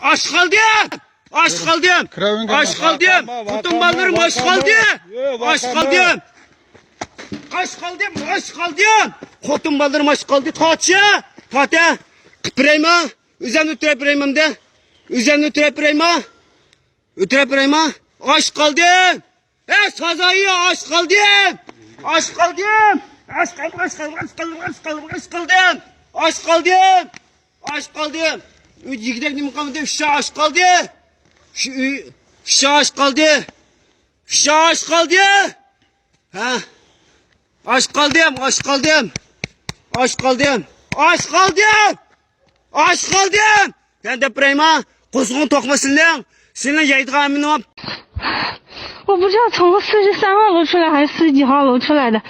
Aç kaldım. Aç kaldım. Aç kaldım. Tutun ballarım aç kaldım. Aç kaldım. Aç kaldım. Aç kaldım. Kotun ballarım aç kaldı. Taçı. Tata. Kıpırayma. Üzerine ütürepireyim de. Üzerine ütürepireyim. Ütürepireyim. Aç kaldım. Sazayı aç kaldım. Aç kaldım. Aç kaldım. Aç kaldım. Aç kaldım. Aç kaldım. Aç kaldım. Aç kaldım. Aç kaldım. Yigidek nimi kaldı. Şişe aç kaldı. Şişe aç kaldı. Şişe aç kaldı. Ha? Aç kaldım. Aç kaldım. Aç kaldım. Aç kaldım. Aç kaldım. Ben de prema. Kuzgun tokmasından. Seninle yaydığa emin ol. 我不知道从43号楼出来还是40几号楼出来的，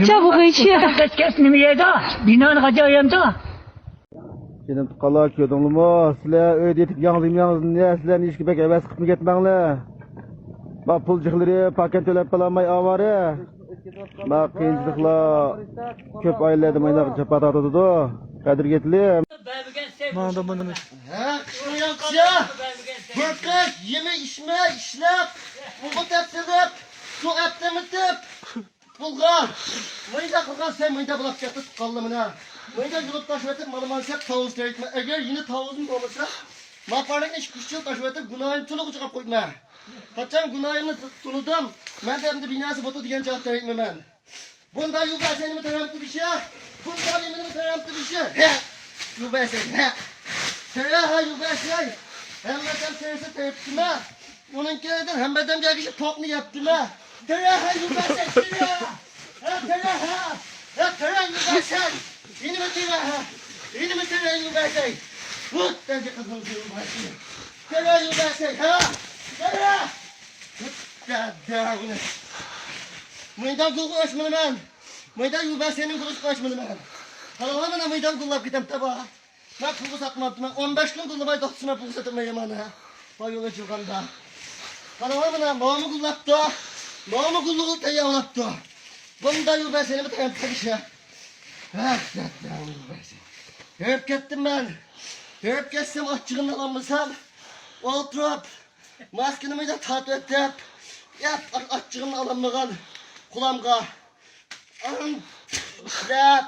叫不回去。 Kedim tıqqala ködüңlümü, sizler öyle yetip yağızım ne, sizlerni işki bek eves kıpmı getmengler. Bak pul cıkları, paket төлep kalamay avarı. Bak kıyınçılıkla köp aylardı maynak çapat atıdı. Kadir getili. Manda bunu. Ha, kışını yankıya. Bırkık, yeme içme, işlep. Bulgu tepsilip, su eptemitip. Bulgar. Mayda kılgan sen mayda bulak çatı tıkkallımına. Mayda yılıp taşvetip malıman sep tavuz derikme. Eğer yine tavuzun olmasa, maparın iş kuşçul taşvetip günahın tulu çıkıp koyma. Kaçan günahını tunudum. Ben de hem de binası botu diyen cevap derikme ben. Bunda yuva senimi teramtı bir şey. Bunda yeminimi teramtı bir şey. Yuva sen. Tereha yuva sen. Hemmeden tersi tepkime. Onunkilerden hemmeden gelişi toplu yaptıma. Tereha yuva sen. Tereha. Tereha. Tereha yuva sen. İni mi tereha? İni mi tereha yuva sen? Hut derdi kızım yuva sen. Tereha yuva sen. Tereha. Dadağını. Meydan kulu açmalı ben. Meydan yuva senin kulu açmalı ben. Kalanlarına meydan kullap gitem tabağa. Ben pulu satmadım. 15 gün kullamay doktusuna pulu satırmayayım ana. Bak yola çıkanda. Kalanlarına mağamı kullattı. Mağamı kulluğu teyavlattı. Bunda yuva seni mi teyam takışa? Dadağını yuva seni. Hep gittim ben. Hep geçsem açığını alamazsam. Oturup. Maskenimi de tatlı ettim. Yap açığını alammagan. Kulağımga. İşlep.